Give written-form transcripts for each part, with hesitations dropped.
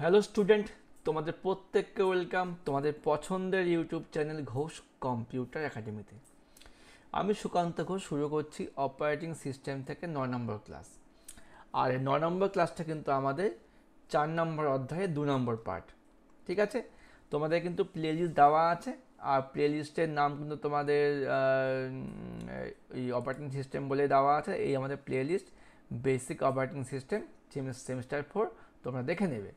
Hello student, তোমাদের প্রত্যেককে welcome তোমাদের পছন্দের ইউটিউব চ্যানেল ঘোষ কম্পিউটার একাডেমিতে। আমি সুকান্ত ঘোষ শুরু করছি অপারেটিং সিস্টেম থেকে 9 নম্বর ক্লাস। আর এই 9 নম্বর ক্লাসটা কিন্তু আমাদের 4 নম্বর অধ্যায়ে 2 নম্বর পার্ট। ঠিক আছে, তোমাদের কিন্তু প্লেলিস্ট দেওয়া আছে, আর প্লেলিস্টের নাম কিন্তু তোমাদের এই অপারেটিং সিস্টেম বলে দেওয়া আছে। এই আমাদের playlist basic operating system semester 4, তোমরা দেখে নেবে।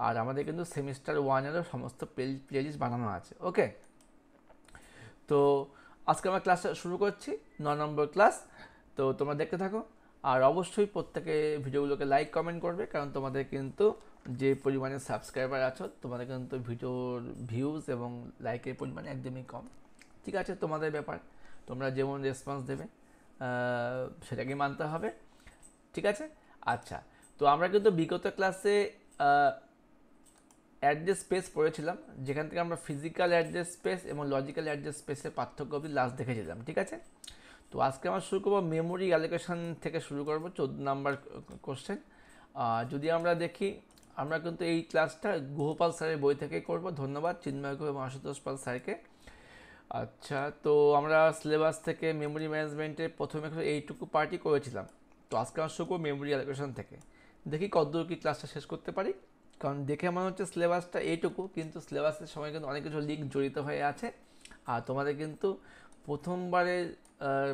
আর আমাদের কিন্তু সেমিস্টার 1-এরও সমস্ত প্লেলিস্ট বানানো আছে। ওকে, তো আজকে আমরা ক্লাসটা শুরু করছি, 9 নম্বর ক্লাস। তো তোমরা দেখতে থাকো, আর অবশ্যই প্রত্যেকে ভিডিওগুলোকে লাইক কমেন্ট করবে, কারণ তোমাদের কিন্তু যে পরিমাণে সাবস্ক্রাইবার আছো তোমাদের কিন্তু ভিডিওর ভিউজ এবং লাইকের পরিমাণ একদমই কম। ঠিক আছে, তোমাদের ব্যাপার, তোমরা যেমন রেসপন্স দেবে সেটাকে মানতে হবে। ঠিক আছে, আচ্ছা। তো আমরা কিন্তু বিগত ক্লাসে অ্যাড্রেস স্পেস পড়েছিলাম, যেখান থেকে আমরা ফিজিক্যাল অ্যাড্রেস স্পেস এবং লজিক্যাল অ্যাড্রেস স্পেসের পার্থক্য অবধি লাস্ট দেখেছিলাম। ঠিক আছে, তো আজকে আমরা শুরু করবো মেমোরি অ্যালোকেশন থেকে শুরু করবো 14 নম্বর কোশ্চেন। যদি আমরা দেখি, আমরা কিন্তু এই ক্লাসটা গুহপাল স্যারের বই থেকেই করব। ধন্যবাদ চিন্ময় গুহ এবং আশুতোষ পাল স্যারকে। আচ্ছা, তো আমরা সিলেবাস থেকে মেমোরি ম্যানেজমেন্টের প্রথমে এইটুকু পার্টই করেছিলাম। তো আজকে আমরা শুরু করবো মেমোরি অ্যালোকেশন থেকে। দেখি কতদূর কি ক্লাসটা শেষ করতে পারি, কারণ দেখে মনে হচ্ছে সিলেবাসটা এইটুকু, কিন্তু সিলেবাসের সময় কিন্তু অনেক কিছু লিঙ্ক জড়িত হয়ে আছে। আর তোমাদের কিন্তু প্রথমবারের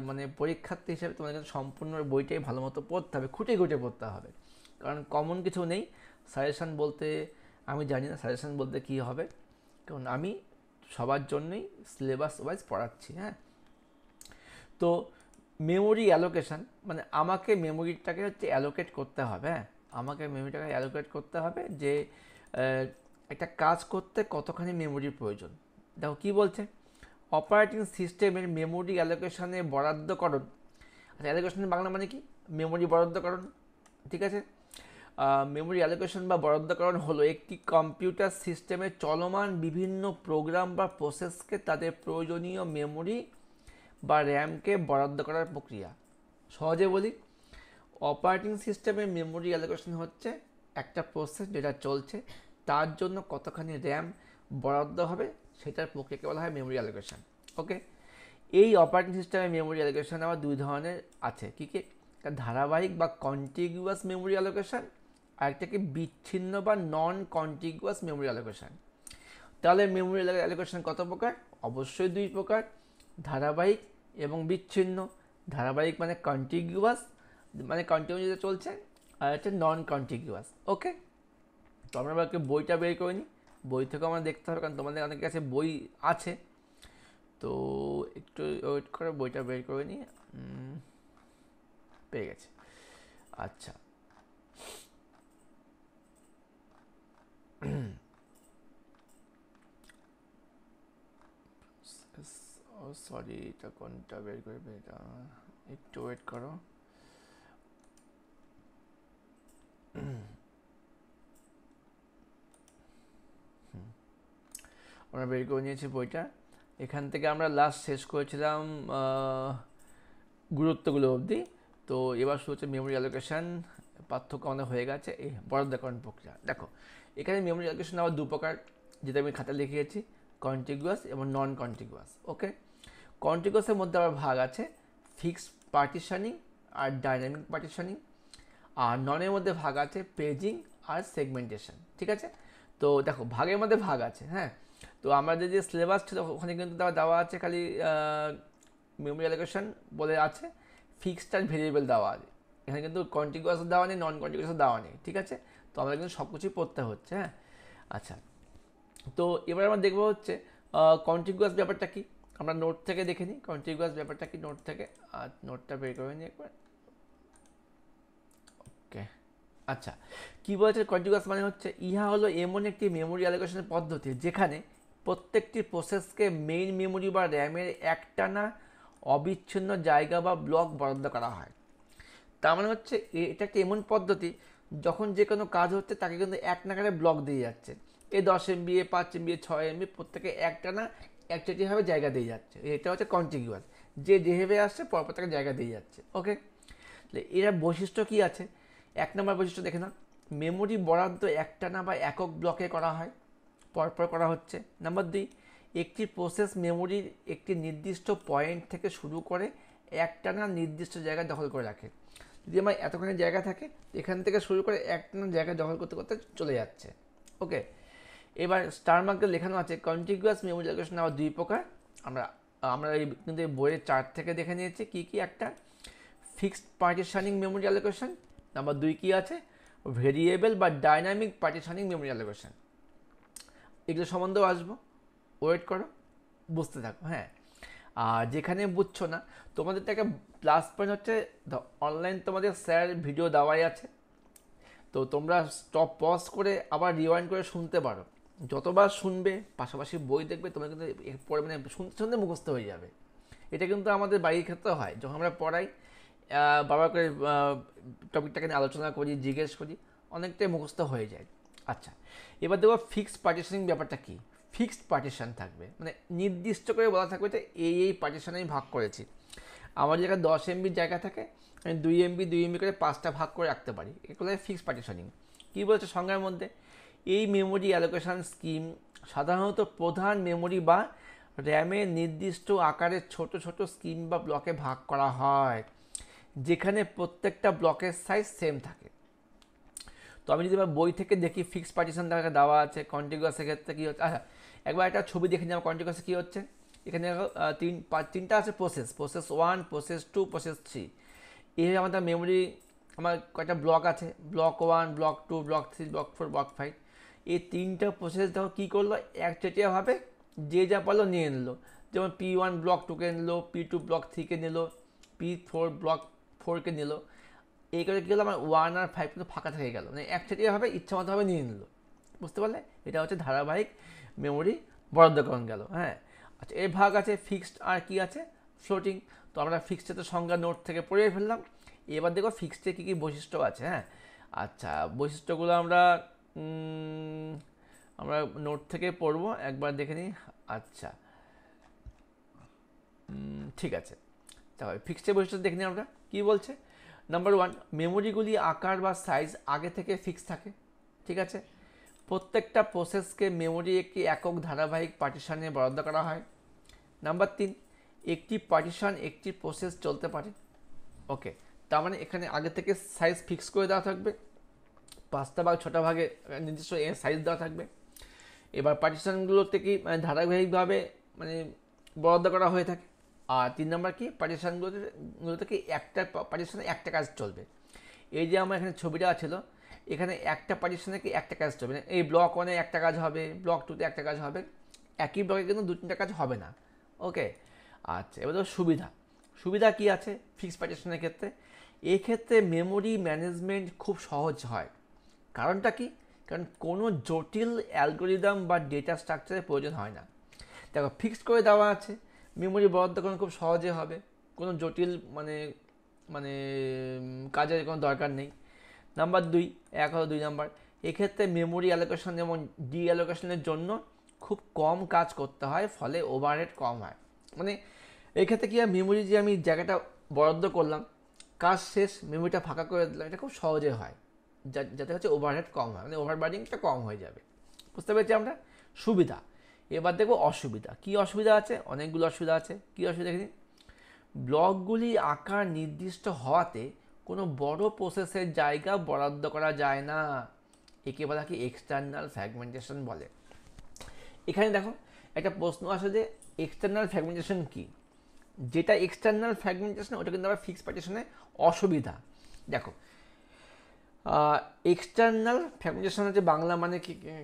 মানে পরীক্ষার্থী হিসেবে তোমাদের কিন্তু সম্পূর্ণ বইটাই ভালো মতো পড়তে হবে, খুঁটে খুঁটে পড়তে হবে, কারণ কমন কিছু নেই। সাজেশান বলতে আমি জানি না সাজেশান বলতে কী হবে, কারণ আমি সবার জন্যই সিলেবাস ওয়াইজ পড়াচ্ছি। হ্যাঁ, তো মেমোরি অ্যালোকেশন মানে আমাকে মেমোরিটাকে অ্যালোকেট করতে হবে। হ্যাঁ, আমাকে মেমোরিটাকে অ্যালোকেট করতে হবে যে একটা কাজ করতে কতখানি মেমোরির প্রয়োজন। দেখো কী বলছে, অপারেটিং সিস্টেমের মেমোরি অ্যালোকেশনে বরাদ্দকরণ। আচ্ছা, অ্যালোকেশনের বাংলা মানে কি? মেমোরি বরাদ্দকরণ। ঠিক আছে, মেমোরি অ্যালোকেশন বা বরাদ্দকরণ হলো একটি কম্পিউটার সিস্টেমে চলমান বিভিন্ন প্রোগ্রাম বা প্রসেসকে তাদের প্রয়োজনীয় মেমোরি বা র্যামকে বরাদ্দ করার প্রক্রিয়া। সহজে বলি, অপারেটিং সিস্টেমের মেমোরি অ্যালোকেশন হচ্ছে একটা প্রসেস যেটা চলছে তার জন্য কতখানি র্যাম বরাদ্দ হবে, সেটার প্রক্রিয়াকে বলা হয় মেমোরি অ্যালোকেশন। ওকে, এই অপারেটিং সিস্টেমের মেমোরি অ্যালোকেশন আবার দুই ধরনের আছে। কী কী? ধারাবাহিক বা কন্টিগুয়াস মেমোরি অ্যালোকেশন, আর একটাকে বিচ্ছিন্ন বা নন কন্টিগুয়াস মেমোরি অ্যালোকেশন। তাহলে মেমোরি অ্যালোকেশন কত প্রকার? অবশ্যই দুই প্রকার, ধারাবাহিক এবং বিচ্ছিন্ন। ধারাবাহিক মানে কন্টিগুয়াস, মানে কন্টিনিউ যেটা চলছে, আর হচ্ছে নন কন্টিগুয়াস। ওকে, তো আমরা বইটা বের করে নিই। বই থেকেও আমরা দেখতে হবে, কারণ তোমাদের অনেকের কাছে বই আছে। তো একটু ওয়েট করে বইটা বের করে নিই। পেয়ে গেছে। আচ্ছা, সরি, এটা কোনটা বের করবে? এটা একটু ওয়েট করো। আমরা বের করে নিয়েছি বইটা। এখান থেকে আমরা লাস্ট শেষ করেছিলাম গুরুত্বগুলো অবধি। তো এবার শুরু হচ্ছে মেমোরি অ্যালোকেশন। পার্থক্য আমাদের হয়ে গেছে এই বরাদ্দকরণ প্রক্রিয়া। দেখো, এখানে মেমোরি অ্যালোকেশন আবার দু প্রকার, যেটা আমি খাতা লিখিয়েছি, কন্টিগুয়াস এবং নন কন্টিগুয়াস। ওকে, কন্টিগুয়াসের মধ্যে আবার ভাগ আছে ফিক্সড পার্টিশনিং আর ডাইনামিক পার্টিশনিং, আর ননের মধ্যে ভাগ আছে পেজিং আর সেগমেন্টেশন। ঠিক আছে, তো দেখো ভাগের মধ্যে ভাগ আছে। হ্যাঁ, তো আমাদের যে সিলেবাস ছিল ওখানে কিন্তু দেওয়া আছে খালি মেমোরি অ্যালোকেশন বলে আছে, ফিক্সড আর ভেরিয়েবল দেওয়া আছে। এখানে কিন্তু কন্টিগুয়াস দেওয়া নেই, নন কন্টিগুয়াস দেওয়া নেই। ঠিক আছে, তো আমাদের কিন্তু সব কিছুই পড়তে হচ্ছে। হ্যাঁ, আচ্ছা, তো এবার আমরা দেখবো হচ্ছে কন্টিগুয়াস ব্যাপারটা কি। আমরা নোট থেকে দেখে নিই কন্টিগুয়াস ব্যাপারটা কি, নোট থেকে। আর নোটটা বের করে নিই একবার। ওকে, আচ্ছা, কী বলেছে কন্টিগুয়াস মানে হচ্ছে ইহা হলো এমন একটি মেমোরি অ্যালোকেশনের পদ্ধতি যেখানে প্রত্যেকটি প্রসেসকে মেইন মেমোরি বা র্যামের একটানা অবিচ্ছিন্ন জায়গা বা ব্লক বরাদ্দ করা হয়। তার মানে হচ্ছে এটা একটা এমন পদ্ধতি যখন যে কোনো কাজ হচ্ছে তাকে কিন্তু এক নাগারে ব্লক দিয়ে যাচ্ছে। এই 10 MB, 5 MB, 6 MB প্রত্যেকে একটানা একচেটিয়াভাবে জায়গা দিয়ে যাচ্ছে। এটা হচ্ছে কন্টিগুয়াস, যে যেভাবে আসছে পরপর তাকে জায়গা দিয়ে যাচ্ছে। ওকে, এরা বৈশিষ্ট্য কী আছে? 1 নম্বর বৈশিষ্ট্য দেখে না, মেমোরি বরাদ্দ একটানা বা একক ব্লকে করা হয়, পরপর করা হচ্ছে। নাম্বার 2, একটি প্রসেস মেমোরির একটি নির্দিষ্ট পয়েন্ট থেকে শুরু করে একটানা নির্দিষ্ট জায়গা দখল করে রাখে। যদি আমার এতখানি জায়গা থাকে, এখান থেকে শুরু করে একটানা জায়গা দখল করতে করতে চলে যাচ্ছে। ওকে, এবার স্টার মার্কে লেখানো আছে কন্টিগুয়াস মেমোরি অ্যালোকেশন আবার 2 প্রকার। আমরা আমরা এই কিন্তু বইয়ের চার্ট থেকে দেখে নিয়েছি কী কী। একটা fixed partitioning memory allocation, number 2 কী আছে, ভেরিয়েবল বা ডাইনামিক পার্টিশনিং মেমোরি অ্যালোকেশন। এগুলো সম্বন্ধেও আসবো, ওয়েট করো, বুঝতে থাকো। হ্যাঁ, আর যেখানে বুঝছো না তোমাদের একটা প্লাস পয়েন্ট হচ্ছে অনলাইন তোমাদের স্যার ভিডিও দেওয়াই আছে, তো তোমরা স্টপ পজ করে আবার রিওয়াইন্ড করে শুনতে পারো। যতবার শুনবে পাশাপাশি বই দেখবে, তোমার কিন্তু পরে মানে শুনতে শুনতে মুখস্থ হয়ে যাবে। এটা কিন্তু আমাদের বাড়ির ক্ষেত্রে হয়, যখন আমরা পড়াই বাবার করে টপিকটাকে নিয়ে আলোচনা করি, জিজ্ঞেস করি, অনেকটাই মুখস্থ হয়ে যায়। আচ্ছা, এবার দেখো ফিক্সড পার্টিশনিং ব্যাপারটা কি। ফিক্সড পার্টিশন থাকবে, মানে নির্দিষ্ট করে বলা থাকবে যে এই পার্টিশনে আমি ভাগ করেছি। আমার জায়গায় 10 MBর জায়গা থাকে, আমি 2 MB করে 5টা ভাগ করে রাখতে পারি, এগুলো ফিক্সড পার্টিশনিং। কী বলছে সংজ্ঞার মধ্যে, এই মেমোরি অ্যালোকেশন স্কিম সাধারণত প্রধান মেমোরি বা র্যামের নির্দিষ্ট আকারের ছোট ছোট স্কিম বা ব্লকে ভাগ করা হয়, যেখানে প্রত্যেকটা ব্লকের সাইজ সেম থাকে। তো আমি যদি আমার বই থেকে দেখি ফিক্সড পার্টিশন দেওয়া আছে, কন্টিগুয়াসের ক্ষেত্রে কী হচ্ছে। আচ্ছা, একবার একটা ছবি দেখে নিই আমার কন্টিগুয়াসে কী হচ্ছে। এখানে তিনটা আছে প্রসেস 1, প্রসেস 2, প্রসেস 3। এইভাবে আমাদের মেমোরি আমার কয়েকটা ব্লক আছে, block 1, block 2, block 3, block 4, block 5। এই তিনটা প্রসেস দেখো কী করলো, একচেটিয়াভাবে যে যা পারলো নিয়ে নিলো। যেমন P1 ব্লক 2কে নিলো, P2 ব্লক 3কে নিলো, P4 ব্লক 4কে নিলো। এই করে কী হলো, আমার 1 আর 5 কিন্তু ফাঁকা থেকে গেল, মানে একচেটিয়াভাবে ইচ্ছামতোভাবে নিয়ে নিল। বুঝতে পারলে, এটা হচ্ছে ধারাবাহিক মেমোরি বরাদ্দকরণ গেল। হ্যাঁ, আচ্ছা, এর ভাগ আছে ফিক্সড আর কি আছে ফ্লোটিং। তো আমরা ফিক্সডে তো সংজ্ঞা নোট থেকে পড়ে ফেললাম। এবার দেখো ফিক্সডে কী কী বৈশিষ্ট্য আছে। হ্যাঁ, আচ্ছা, বৈশিষ্ট্যগুলো আমরা আমরা নোট থেকে পড়বো, একবার দেখে নিই। আচ্ছা, ঠিক আছে, তাহলে ফিক্সডের বৈশিষ্ট্য দেখে নিই আমরা কী বলছে। নাম্বার 1, মেমোরিগুলি আকার বা সাইজ আগে থেকে ফিক্স থাকে। ঠিক আছে, প্রত্যেকটা প্রসেসকে মেমোরি একটি একক ধারাবাহিক পার্টিশনে বরাদ্দ করা হয়। নাম্বার 3, একটি পার্টিশন একটি প্রসেস চলতে পারে। ওকে, তার মানে এখানে আগে থেকে সাইজ ফিক্স করে দেওয়া থাকবে, 5টা ভাগ 6টা ভাগে নির্দিষ্ট সাইজ দেওয়া থাকবে। এবার পার্টিশনগুলোতে কি মানে ধারাবাহিকভাবে মানে বরাদ্দ করা হয়ে থাকে। আর 3 নম্বর কি, পার্টিশনগুলোতে কি একটা পার্টিশনে একটা কাজ চলবে। এই যে আমার এখানে ছবিটা ছিল, এখানে একটা পার্টিশনে কি একটা কাজ চলবে না, এই ব্লক 1-এ একটা কাজ হবে, ব্লক 2-তে একটা কাজ হবে, একই ব্লকে কিন্তু 2-3টা কাজ হবে না। ওকে, আচ্ছা, এবার তো সুবিধা কি আছে ফিক্সড পার্টিশনের ক্ষেত্রে। এক্ষেত্রে মেমোরি ম্যানেজমেন্ট খুব সহজ হয়। কারণটা কি, কারণ কোনো জটিল অ্যালগোরিদম বা ডেটা স্ট্রাকচারের প্রয়োজন হয় না। দেখো ফিক্সড করে দেওয়া আছে, মেমোরি বরাদ্দকরণ খুব সহজে হবে, কোনো জটিল মানে মানে কাজের কোনো দরকার নেই। নাম্বার 2, 1 হলো 2 নাম্বার, এক্ষেত্রে মেমোরি অ্যালোকেশন এবং ডি অ্যালোকেশনের জন্য খুব কম কাজ করতে হয়, ফলে ওভারহেড কম হয়। মানে এক্ষেত্রে কি হয়, মেমোরি যে আমি জায়গাটা বরাদ্দ করলাম, কাজ শেষ, মেমোরিটা ফাঁকা করে দিলাম, এটা খুব সহজে হয়, যাতে হচ্ছে ওভারহেড কম হয়, মানে ওভারবার্ডিংটা কম হয়ে যাবে। বুঝতে পেরেছি আমরা সুবিধা। এবার দেখবো অসুবিধা। কি অসুবিধা আছে, অনেকগুলো অসুবিধা আছে। কি অসুবিধা দেখি, ব্লকগুলি আকার নির্দিষ্ট হওয়াতে কোনো বড় প্রসেসের জায়গা বরাদ্দ করা যায় না, একে বলা কি এক্সটার্নাল ফ্র্যাগমেন্টেশন বলে। এখানে দেখো একটা প্রশ্ন আসে যে এক্সটার্নাল ফ্র্যাগমেন্টেশন কি। যেটা এক্সটার্নাল ফ্র্যাগমেন্টেশন ওটা কিন্তু আবার ফিক্সড পার্টিশনে অসুবিধা। দেখো এক্সটার্নাল ফ্র্যাগমেন্টেশন হচ্ছে বাংলা মানে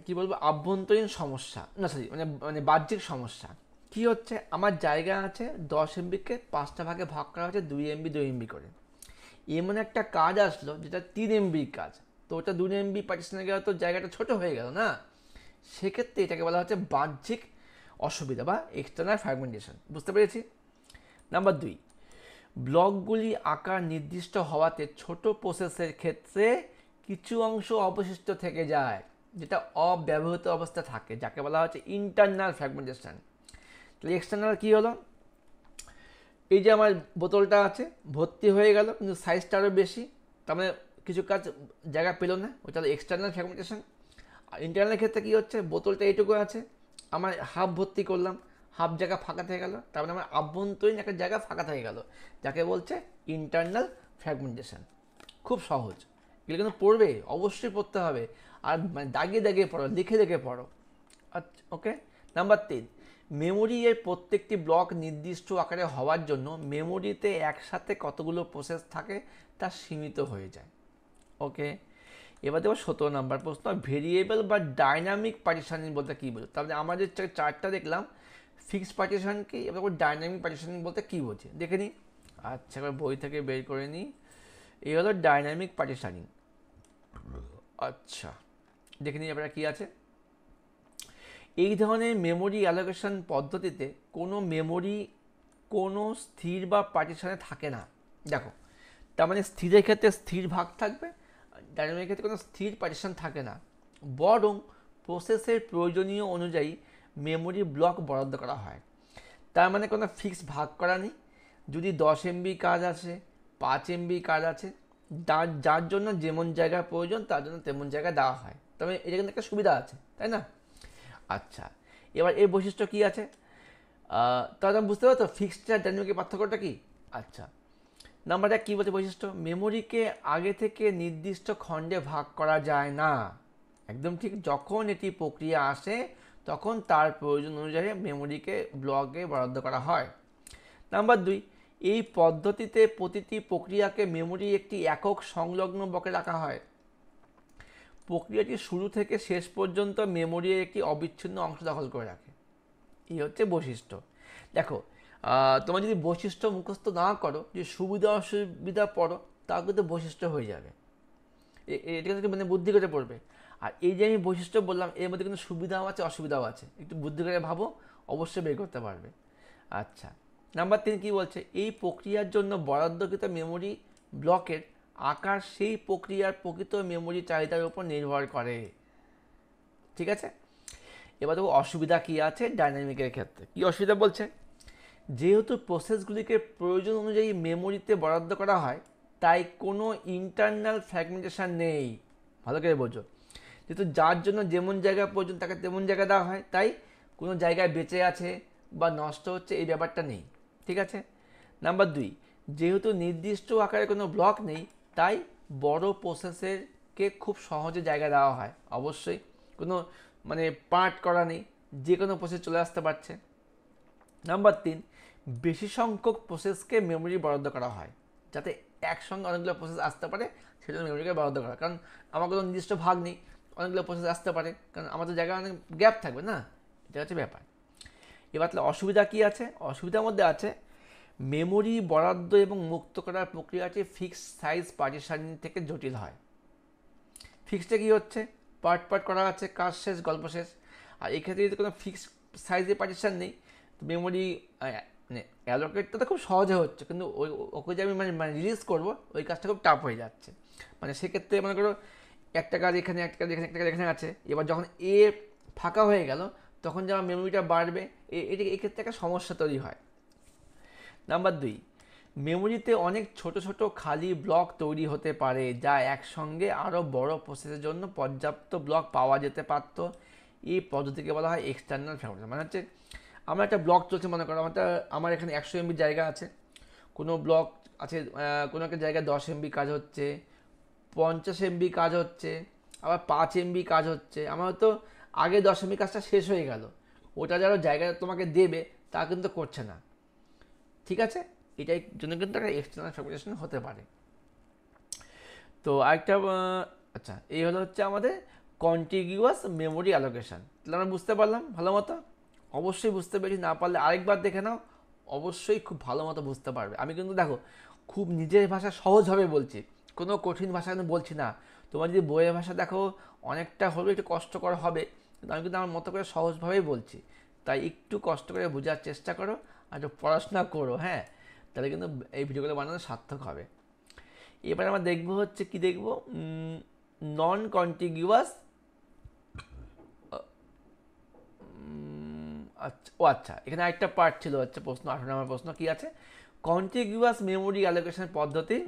কি বলবো, আভ্যন্তরীণ সমস্যা, না সরি মানে মানে বাহ্যিক সমস্যা। কি হচ্ছে, আমার জায়গা আছে 10 MBকে 5টা ভাগে ভাগ করা হচ্ছে 2 MB 2 MB করে। এমন একটা কাজ আসলো যেটা 3 MBর কাজ, তো ওটা 2 MB পার্টিশনে গেলে তো জায়গাটা ছোট হয়ে গেল না। সেক্ষেত্রে এটাকে বলা হচ্ছে বাহ্যিক অসুবিধা বা এক্সটার্নাল ফ্র্যাগমেন্টেশন। বুঝতে পেরেছি। নাম্বার 2, ব্লকগুলি আকার নির্দিষ্ট হওয়াতে ছোট প্রসেসের ক্ষেত্রে কিছু অংশ অবশিষ্ট থেকে যায়, যেটা অব্যবহৃত অবস্থা থাকে, যাকে বলা হচ্ছে ইন্টারনাল ফ্র্যাগমেন্টেশন। তাহলে এক্সটার্নাল কী হলো, এই যে আমার বোতলটা আছে ভর্তি হয়ে গেল কিন্তু সাইজটা আরও বেশি, তার মানে কিছু কাজ জায়গা পেলো না, ওটা হলো এক্সটার্নাল ফ্র্যাগমেন্টেশন। আর ইন্টারনাল ক্ষেত্রে কী হচ্ছে, বোতলটা এইটুকু আছে, আমার হাফ ভর্তি করলাম, হাফ জায়গা ফাঁকা থেকে গেল, তারপরে আমার আভ্যন্তরীণ একটা জায়গা ফাঁকা থেকে গেল, যাকে বলছে ইন্টারনাল ফ্র্যাগমেন্টেশন। খুব সহজ, এগুলো কিন্তু পড়বে, অবশ্যই পড়তে হবে, আর মানে দাগিয়ে দাগিয়ে পড়ো, লিখে লিখে পড়ো। আচ্ছা, ওকে। নাম্বার 3, মেমোরি এর প্রত্যেকটি ব্লক নির্দিষ্ট আকারে হওয়ার জন্য মেমোরিতে একসাথে কতগুলো প্রসেস থাকে তা সীমিত হয়ে যায়। ওকে, এবার দেখো 17 নম্বর প্রশ্ন, ভেরিয়েবল বা ডাইনামিক পার্টিশনিং বলতে কী বোঝো? তাহলে আমাদের চারটা দেখলাম, ফিক্সড পার্টিশন কি, এবার ডাইনামিক পার্টিশনিং বলতে কী বোঝে দেখে নিই। আচ্ছা, এবার বই থেকে বের করে নিই। এই হলো ডাইনামিক পার্টিশনিং। আচ্ছা, দেখে নিই এবার কী আছে। এই ধরনের মেমোরি অ্যালোকেশন পদ্ধতিতে কোনো মেমোরি কোনো স্থির বা পার্টিশনে থাকে না। দেখো, তার মানে স্থিরের ক্ষেত্রে স্থির ভাগ থাকবে, ডাইনামিকের ক্ষেত্রে কোনো স্থির পার্টিশন থাকে না, বরং প্রসেসের প্রয়োজনীয় অনুযায়ী মেমোরি ব্লক বরাদ্দ করা হয়। তার মানে কোনো ফিক্স ভাগ করা নেই, যদি 10 MB কাজ আছে, 5 MB কাজ আছে, যার জন্য যেমন জায়গা প্রয়োজন তার জন্য তেমন জায়গা দেওয়া হয়, তবে এটা কিন্তু একটা সুবিধা আছে, তাই না? আচ্ছা, এবার এর বৈশিষ্ট্য কী আছে, তাহলে বুঝতে পারতো ফিক্সড আর ডাইনামিকের পার্থক্যটা কী। আচ্ছা, নাম্বার 1 কী বলছে বৈশিষ্ট্য, মেমোরিকে আগে থেকে নির্দিষ্ট খণ্ডে ভাগ করা যায় না। একদম ঠিক, যখন এটি প্রক্রিয়া আসে তখন তার প্রয়োজন অনুযায়ী মেমোরিকে ব্লকে বরাদ্দ করা হয়। নাম্বার 2, এই পদ্ধতিতে প্রতিটি প্রক্রিয়াকে মেমোরি একটি একক সংলগ্ন ব্লকে রাখা হয়। প্রক্রিয়াটি শুরু থেকে শেষ পর্যন্ত মেমোরির একটি অবিচ্ছিন্ন অংশ দখল করে রাখে। এই হচ্ছে বৈশিষ্ট্য। দেখো, তোমার যদি বৈশিষ্ট্য মুখস্থ না করো, যে সুবিধা অসুবিধা পড়ো, তাও কিন্তু বৈশিষ্ট্য হয়ে যাবে, এটা কিন্তু মানে বুদ্ধি করে পড়বে। আর এই যে আমি বৈশিষ্ট্য বললাম, এর মধ্যে কিন্তু সুবিধাও আছে অসুবিধাও আছে, একটু বুদ্ধি করে ভাবো, অবশ্যই বের করতে পারবে। আচ্ছা, নাম্বার 3 কী বলছে, এই প্রক্রিয়ার জন্য বরাদ্দকৃত মেমোরি ব্লকের আকার সেই প্রক্রিয়ার প্রকৃত মেমোরি চাহিদার উপর নির্ভর করে। ঠিক আছে, এবার দেখো অসুবিধা কী আছে ডাইনামিকের ক্ষেত্রে। কী অসুবিধা বলছে, যেহেতু প্রসেসগুলিকে প্রয়োজন অনুযায়ী মেমোরিতে বরাদ্দ করা হয়, তাই কোনো ইন্টারনাল ফ্র্যাগমেন্টেশন নেই। ভালো করে বোঝো, যেহেতু যার জন্য যেমন জায়গা প্রয়োজন তাকে তেমন জায়গা দেওয়া হয়, তাই কোনো জায়গায় বেঁচে আছে বা নষ্ট হচ্ছে এই ব্যাপারটা নেই। ঠিক আছে। নাম্বার 2, যেহেতু নির্দিষ্ট আকারে কোনো ব্লক নেই, তাই বড় প্রসেসেরকে খুব সহজে জায়গা দেওয়া হয়। অবশ্যই কোনো মানে পার্ট করা নেই, যে কোনো প্রসেস চলে আসতে পারছে। নাম্বার 3, বেশি সংখ্যক প্রসেসকে মেমোরি বরাদ্দ করা হয়, যাতে একসঙ্গে অনেকগুলো প্রসেস আসতে পারে, সেটা মেমোরিকে বরাদ্দ করা। কারণ আমার কোনো নির্দিষ্ট ভাগ নেই, অনেকগুলো প্রসেস আসতে পারে, কারণ আমাদের জায়গায় অনেক গ্যাপ থাকবে না, এটা হচ্ছে ব্যাপার। এবার তাহলে অসুবিধা কী আছে, অসুবিধার মধ্যে আছে মেমোরি বরাদ্দ এবং মুক্ত করার প্রক্রিয়াটি ফিক্সড সাইজ পার্টিশনিং থেকে জটিল হয়। ফিক্সডে কী হচ্ছে, পার্ট পার্ট করা আছে, কাজ শেষ, গল্প শেষ। আর এক্ষেত্রে যদি কোনো ফিক্সড সাইজে পার্টিশন নেই, তো মেমোরি মানে অ্যালোকেটটা তো খুব সহজে হচ্ছে, কিন্তু ওকে যে আমি মানে রিলিজ করবো, ওই কাজটা খুব টাফ হয়ে যাচ্ছে। মানে সেক্ষেত্রে মনে করো একটা কাজ এখানে, একটা কাজ এখানে, একটা কাজ এখানে আছে, এবার যখন এ ফাঁকা হয়ে গেল তখন যে আমার মেমোরিটা বাড়বে, এক্ষেত্রে একটা সমস্যা তৈরি হয়। নাম্বার 2, মেমোরিতে অনেক ছোট ছোট খালি ব্লক তৈরি হতে পারে, যা একসঙ্গে আরও বড় প্রসেসের জন্য পর্যাপ্ত ব্লক পাওয়া যেতে পারত। এই পদ্ধতিকে বলা হয় এক্সটার্নাল ফ্র্যাগমেন্টেশন। মানে হচ্ছে আমার একটা ব্লক চলছে, মনে করো আমার এখানে 100 MB জায়গা আছে, কোনো ব্লক আছে, কোনো একটা জায়গায় 10 MB কাজ হচ্ছে, 50 MB কাজ হচ্ছে, আবার 5 MB কাজ হচ্ছে। আমার হয়তো আগে 10 MB কাজটা শেষ হয়ে গেল, ওটা যারা জায়গা তোমাকে দেবে তা কিন্তু করছে না। ঠিক আছে, এটাই জন্য কিন্তু একটা এক্সটার্নাল ফ্র্যাগমেন্টেশন হতে পারে। তো আরেকটা, আচ্ছা, এই হচ্ছে আমাদের কন্টিগিউয়াস মেমোরি অ্যালোকেশন। তাহলে আমরা বুঝতে পারলাম ভালো মতো, অবশ্যই বুঝতে পেরেছি, না পারলে আরেকবার দেখে নাও, অবশ্যই খুব ভালো মতো বুঝতে পারবে। আমি কিন্তু দেখো খুব নিজের ভাষা সহজভাবে বলছি, কোনো কঠিন ভাষা কিন্তু বলছি না। তোমার যদি বইয়ের ভাষা দেখো অনেকটা হলেও একটু কষ্টকর হবে, কিন্তু আমি কিন্তু আমার মতো করে সহজভাবেই বলছি। তাই একটু কষ্ট করে বোঝার চেষ্টা করো আর একটু পড়াশোনা করো, হ্যাঁ, তাহলে কিন্তু এই ভিডিওগুলো বানানো সার্থক হবে। এবার আমরা দেখবো হচ্ছে কি দেখবো, নন কন্টিগিউয়াস, আচ্ছা আচ্ছা, এখানে আরেকটা পার্ট ছিল, হচ্ছে প্রশ্ন 18 নম্বর প্রশ্ন কি আছে, কন্টিগিউয়াস মেমোরি অ্যালোকেশন পদ্ধতির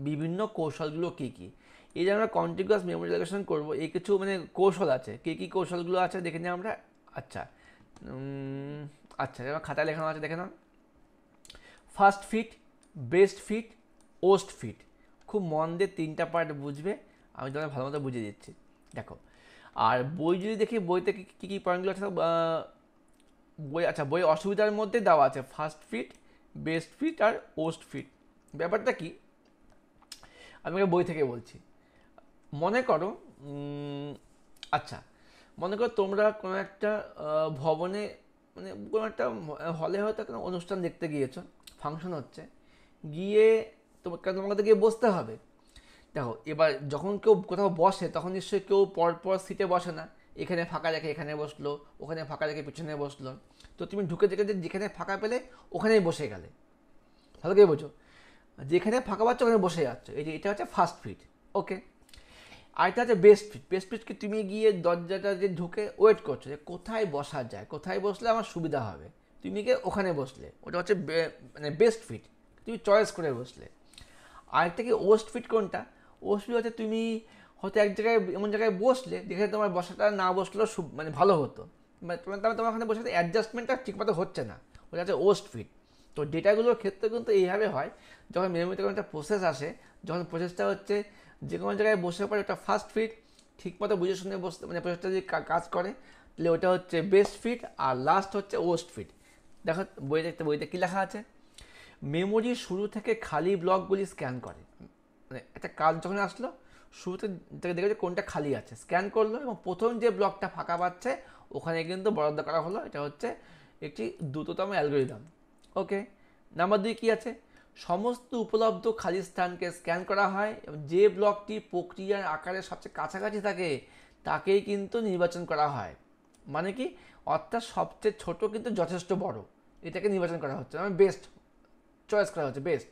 বিভিন্ন কৌশলগুলো কী কী। এই যে আমরা কন্টিনিউয়াস মেমোরি অ্যালোকেশন করবো, এই কিছু মানে কৌশল আছে। কী কৌশলগুলো আছে দেখে নিই আমরা। আচ্ছা আচ্ছা, এবার খাতায় লেখানো আছে, দেখে নাও। First fit, best fit, worst fit. খুব মন দিয়ে 3টা পার্ট বুঝবে, আমি তোমাকে ভালো মতো বুঝিয়ে দিচ্ছি। দেখো, আর বই যদি দেখি, বইতে কী কী পয়েন্টগুলো আছে বই, আচ্ছা বই অসুবিধার মধ্যে দেওয়া আছে ফার্স্ট ফিট, বেস্ট ফিট আর ওস্ট ফিট। ব্যাপারটা কি, আমি বই থেকে বলছি। মনে করো আচ্ছা, মনে করো তোমরা কোনো একটা ভবনে, মানে কোনো একটা হলে হয়তো কোনো অনুষ্ঠান দেখতে গিয়েছো, ফাংশন হচ্ছে, গিয়ে তোমাকে গিয়ে বসতে হবে। দেখো, এবার যখন কেউ কোথাও বসে তখন নিশ্চয়ই কেউ পরপর সিটে বসে না, এখানে ফাঁকা রেখে এখানে বসলো, ওখানে ফাঁকা রেখে পিছনে বসলো। তো তুমি ঢুকে দেখে যেখানে ফাঁকা পেলে ওখানেই বসে গেলে, ভালো করে বোঝো, যেখানে ফাঁকা পাচ্ছ ওখানে বসে যাচ্ছ। এটা হচ্ছে ফার্স্ট ফিট। ওকে, আরেকটা হচ্ছে বেস্ট ফিট। বেস্ট ফিট কি, তুমি গিয়ে দরজাটা যে ঢুকে ওয়েট করছো যে কোথায় বসা যায়, কোথায় বসলে আমার সুবিধা হবে, তুমি গিয়ে ওখানে বসলে, ওটা হচ্ছে মানে বেস্ট ফিট, তুমি চয়েস করে বসলে। আরেকটা কি ওস্ট ফিট, কোনটা? ওস্ট ফিট হচ্ছে তুমি হয়তো এক জায়গায় এমন জায়গায় বসলে যেখানে তোমার বসাটা না বসলেও মানে ভালো হতো, মানে তোমার ওখানে বসে অ্যাডজাস্টমেন্টটা ঠিকমতো হচ্ছে না, ওটা হচ্ছে ওস্ট ফিট। তো ডেটাগুলোর ক্ষেত্রে কিন্তু এইভাবে হয়, যখন মেমোরিতে কোনো একটা প্রসেস আসে, যখন প্রসেসটা হচ্ছে যে কোনো জায়গায় বসে পড়ে, ওটা ফার্স্ট ফিট, ঠিকমতো বুঝে শুনে বসতে, মানে প্রসেসটা যদি কাজ করে তাহলে ওটা হচ্ছে বেস্ট ফিট, আর লাস্ট হচ্ছে ওস্ট ফিট। দেখো বইতে কী লেখা আছে, মেমোরির শুরু থেকে খালি ব্লকগুলি স্ক্যান করে। মানে একটা কাজ যখন আসলো, শুরুতে দেখে যে কোনটা খালি আছে, স্ক্যান করলো এবং প্রথম যে ব্লকটা ফাঁকা পাচ্ছে ওখানে কিন্তু বরাদ্দ করা হলো। এটা হচ্ছে একটি দ্রুততম অ্যালগোরিদম। ওকে, নাম্বার 2 কী আছে, সমস্ত উপলব্ধ খালি স্থানকে স্ক্যান করা হয় এবং যে ব্লকটি প্রক্রিয়ার আকারে সবচেয়ে কাছাকাছি থাকে তাকেই কিন্তু নির্বাচন করা হয়। মানে কি, অর্থাৎ সবচেয়ে ছোট কিন্তু যথেষ্ট বড়, এটাকে নির্বাচন করা হচ্ছে, মানে বেস্ট চয়েস করা হচ্ছে, বেস্ট।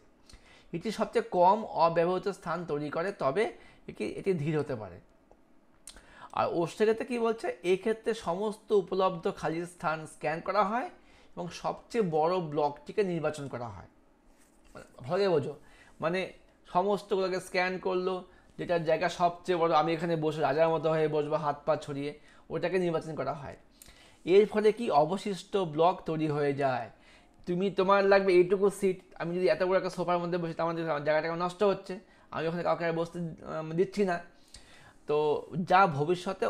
এটি সবচেয়ে কম অব্যবহৃত স্থান তৈরি করে, তবে এটি ধীর হতে পারে। আর অস্ট্রেলিয়াতে কি বলছে, এক্ষেত্রে সমস্ত উপলব্ধ খালি স্থান স্ক্যান করা হয় এবং সবচেয়ে বড় ব্লকটিকে নির্বাচন করা হয়। ভালো বোঝো, মানে সমস্তগুলোকে স্ক্যান করলো, যেটার জায়গা সবচেয়ে বড়, আমি এখানে বসে রাজার মতো হয়ে বসবো হাত পা ছড়িয়ে, ওটাকে নির্বাচন করা হয়। এর ফলে কি অবশিষ্ট ব্লক তৈরি হয়ে যায়। তোমার লাগবে এইটুকু সিট, আমি যদি এত বড় একটা সোফার মধ্যে বসি তো আমার জায়গাটা নষ্ট হচ্ছে, আমি ওখানে কাউকে বসতে দিচ্ছি না। তো যা ভবিষ্যতে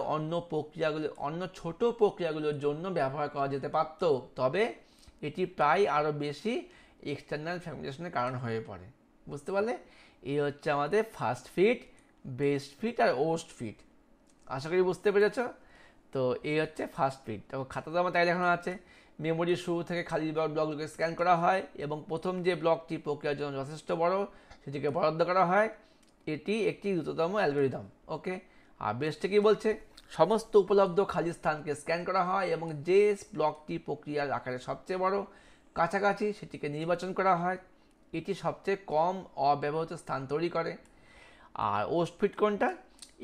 অন্য ছোট প্রক্রিয়াগুলোর জন্য ব্যবহার করা যেতে পারত, তবে এটি প্রায় আরও বেশি এক্সটার্নাল ফ্র্যাগমেন্টেশনের কারণ হয়ে পড়ে। বুঝতে পারলে, এই হচ্ছে আমাদের ফার্স্ট ফিট, বেস্ট ফিট আর ওস্ট ফিট। আশা করি বুঝতে পেরেছ। তো এই হচ্ছে ফার্স্ট ফিট। তো খাতাতে আমার তাই দেখানো আছে, মেমোরির শুরু থেকে খালি ব্লকগুলোকে স্ক্যান করা হয় এবং প্রথম যে ব্লকটি প্রক্রিয়ার জন্য যথেষ্ট বড় সেটিকে বরাদ্দ করা হয়। এটি একটি দ্রুততম অ্যালগোরিদম। ওকে, আর বেস্টে কি বলছে, সমস্ত উপলব্ধ খালি স্থানকে স্ক্যান করা হয় এবং যে ব্লকটি প্রক্রিয়ার আকারে সবচেয়ে বড় কাছাকাছি সেটিকে নির্বাচন করা হয়, এটি সবচেয়ে কম অব্যবহৃত স্থান তৈরি করে। আর ওস্ট ফিট কোনটা,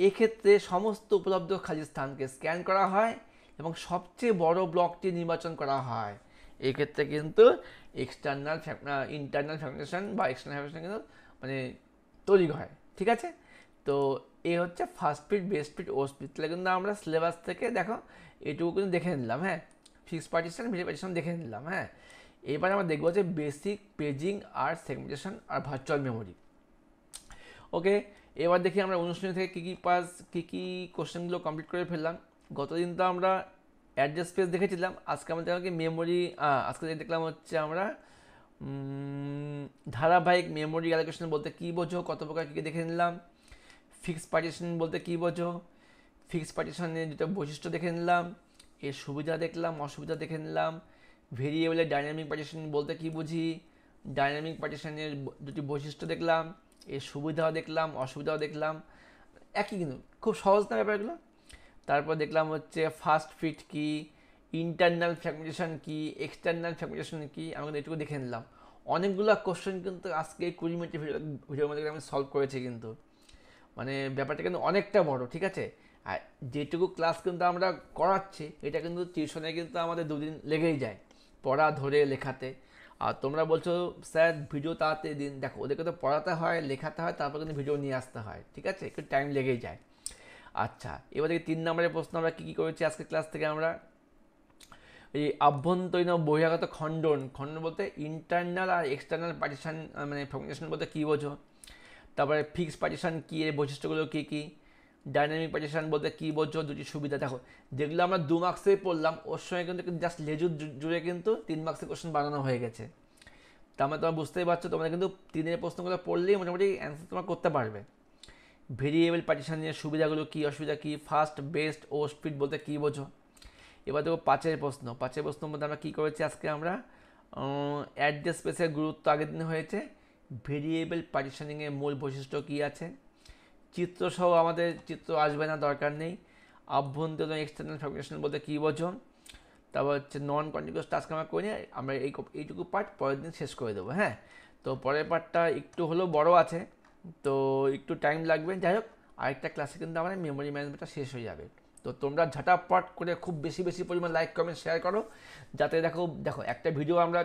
এক্ষেত্রে সমস্ত উপলব্ধ খালি স্থানকে স্ক্যান করা হয় এবং সবচেয়ে বড় ব্লকটি নির্বাচন করা হয়। এক্ষেত্রে কিন্তু ইন্টারনাল ফ্র্যাগমেন্টেশন বা এক্সটার্নাল ফ্র্যাগমেন্টেশন কিন্তু মানে তৈরি হয়। ঠিক আছে, তো এই হচ্ছে first fit, best fit, worst fit. তাহলে কিন্তু আমরা সিলেবাস থেকে দেখো এটুকু কিন্তু দেখে নিলাম। হ্যাঁ, ফিক্সড পার্টিশন, ভেরিয়েবল পার্টিশন দেখে নিলাম। হ্যাঁ, এবার আমরা দেখবো যে বেসিক পেজিং আর সেগমেন্টেশন আর ভার্চুয়াল মেমোরি। ওকে, এবার দেখি আমরা অনুষ্ঠান থেকে কী কী কোশ্চেনগুলো কমপ্লিট করে ফেললাম। গতদিন তো আমরা অ্যাড্রেস স্পেস দেখেছিলাম, আজকে আমাদের মেমোরি, আজকে দেখলাম হচ্ছে আমরা ধারাবাহিক মেমোরি অ্যালোকেশন বলতে কী বোঝো, কত প্রকার কী দেখে নিলাম। ফিক্সড পার্টিশন বলতে কী বোঝো, ফিক্সড পার্টিশনের দুটো বৈশিষ্ট্য দেখে নিলাম, এর সুবিধা দেখলাম, অসুবিধা দেখে নিলাম। ভেরিয়েবলের ডাইনামিক পার্টিশন বলতে কী বুঝি, ডাইনামিক পার্টিশনের দুটি বৈশিষ্ট্য দেখলাম, এর সুবিধাও দেখলাম, অসুবিধাও দেখলাম। একই কিন্তু খুব সহজ না ব্যাপারগুলো। তারপর দেখলাম হচ্ছে ফার্স্ট ফিট কি, ইন্টারনাল ফ্র্যাগমেন্টেশন কি, এক্সটার্নাল ফ্র্যাগমেন্টেশন কি, আমি কিন্তু এটুকু দেখে নিলাম। অনেকগুলো কোশ্চেন কিন্তু আজকে 20 মিনিটের ভিডিওর মধ্যে আমি সলভ করেছি কিন্তু, মানে ব্যাপারটা কিন্তু অনেকটা বড়। ঠিক আছে, আর যেটুকু ক্লাস কিন্তু আমরা করাচ্ছি এটা কিন্তু টিউশনে কিন্তু আমাদের 2 দিন লেগেই যায় পড়া ধরে লেখাতে। আর তোমরা বলছো স্যার ভিডিও তাড়াতাড়ি দিন, দেখো ওদেরকে তো পড়াতে হয়, লেখাতে হয়, তারপর কিন্তু ভিডিও নিয়ে আসতে হয়, ঠিক আছে, একটু টাইম লেগেই যায়। আচ্ছা, এবার থেকে 3 নম্বরের প্রশ্ন আমরা কী কী করেছি আজকের ক্লাস থেকে আমরা এই আভ্যন্তরীণ ও বহিরাগত খণ্ডন, খণ্ডন বলতে ইন্টারনাল আর এক্সটার্নাল পার্টিশন, মানে ফ্র্যাগমেন্টেশন বলতে কী বোঝো, তারপরে ফিক্সড পার্টিশন কী, এর বৈশিষ্ট্যগুলো কী কী, ডাইনামিক পার্টিশন বলতে কী বোঝো, দুটি সুবিধা। দেখো যেগুলো আমরা 2 মার্কসেই পড়লাম ওর সঙ্গে কিন্তু জাস্ট লেজুর জুড়ে কিন্তু 3 মার্কসের কোশ্চেন বানানো হয়ে গেছে। তার মানে তোমরা বুঝতেই পারছো, তোমরা কিন্তু 3-এর প্রশ্নগুলো পড়লেই মোটামুটি অ্যান্সার তোমরা করতে পারবে। ভেরিয়েবল পার্টিশন নিয়ে সুবিধাগুলো কী, অসুবিধা কী, ফাস্ট, বেস্ট ও স্পিড বলতে কী বোঝো। এবার দেখো 5-এর প্রশ্ন, 5-এর প্রশ্নের মধ্যে আমরা কী করেছি আজকে আমরা অ্যাড্রেস স্পেসের গুরুত্ব আগের দিন হয়েছে, ভেরিয়েবল পার্টিশনিংয়ের মূল বৈশিষ্ট্য কী আছে, চিত্রসহ আমাদের চিত্র আসবে না, দরকার নেই, আভ্যন্তরীণ এক্সটার্নাল ফ্র্যাগমেন্টেশন বলতে কী বোঝো, তারপর হচ্ছে নন কন্টিনিউয়াস টাস্ক আমরা করে নিয়ে আমরা এইটুকু পার্ট পরের দিন শেষ করে দেবো। হ্যাঁ, তো পরের পার্টটা একটু হলেও বড় আছে, তো একটু টাইম লাগবে। যাই হোক, আরেকটা ক্লাসে কিন্তু আমাদের মেমোরি ম্যানেজমেন্টটা শেষ হয়ে যাবে। তো তোমরা ঝটাপট করে খুব বেশি বেশি পরিমাণ লাইক কমেন্ট শেয়ার করো, যাতে দেখো দেখো একটা ভিডিও আমরা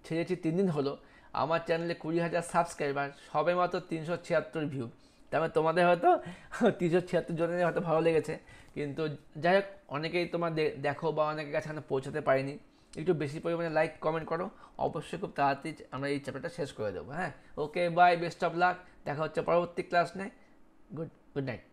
ছেড়েছি 3 দিন হলো, আমার চ্যানেলে 20,000 সাবস্ক্রাইবার, সবে মাত্র 376 ভিউ। তার মানে তোমাদের হয়তো 376 জনের হয়তো ভালো লেগেছে, কিন্তু যাই হোক অনেকেই তোমার দেখো বা অনেকের কাছে এখানে পৌঁছাতে পারিনি। একটু বেশি পরিমাণে লাইক কমেন্ট করো, অবশ্যই খুব তাড়াতাড়ি আমরা এই চ্যাপ্টারটা শেষ করে দেবো। হ্যাঁ, ওকে, বাই, বেস্ট অফ লাক, দেখা হচ্ছে পরবর্তী ক্লাস নিয়ে। Good night.